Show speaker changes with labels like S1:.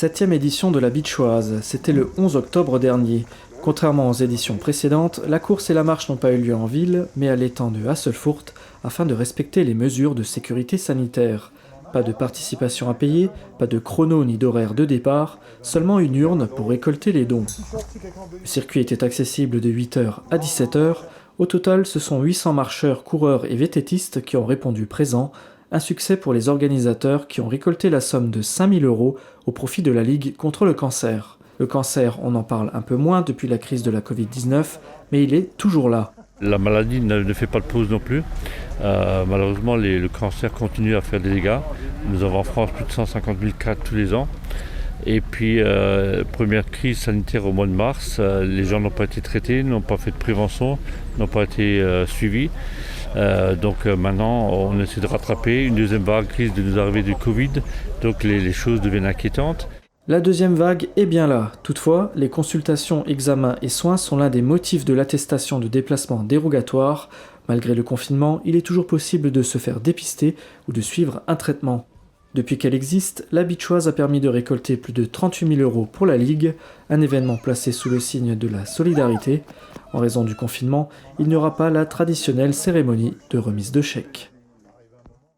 S1: 7e édition de la Beachoise, c'était le 11 octobre dernier. Contrairement aux éditions précédentes, la course et la marche n'ont pas eu lieu en ville, mais à l'étang de Hasselfurt, afin de respecter les mesures de sécurité sanitaire. Pas de participation à payer, pas de chrono ni d'horaire de départ, seulement une urne pour récolter les dons. Le circuit était accessible de 8h à 17h. Au total, ce sont 800 marcheurs, coureurs et vététistes qui ont répondu présents. Un succès pour les organisateurs qui ont récolté la somme de 5 000 € au profit de la Ligue contre le cancer. Le cancer, on en parle un peu moins depuis la crise de la Covid-19, mais il est toujours là.
S2: La maladie ne fait pas de pause non plus. Malheureusement, le cancer continue à faire des dégâts. Nous avons en France plus de 150 000 cas tous les ans. Et puis, première crise sanitaire au mois de mars, les gens n'ont pas été traités, n'ont pas fait de prévention, n'ont pas été suivis. Donc maintenant, on essaie de rattraper. Une deuxième vague crise de nous arriver du Covid, donc les choses deviennent inquiétantes.
S1: La deuxième vague est bien là. Toutefois, les consultations, examens et soins sont l'un des motifs de l'attestation de déplacement dérogatoire. Malgré le confinement, il est toujours possible de se faire dépister ou de suivre un traitement. Depuis qu'elle existe, la Beachoise a permis de récolter plus de 38 000 € pour la Ligue, un événement placé sous le signe de la solidarité. En raison du confinement, il n'y aura pas la traditionnelle cérémonie de remise de chèques.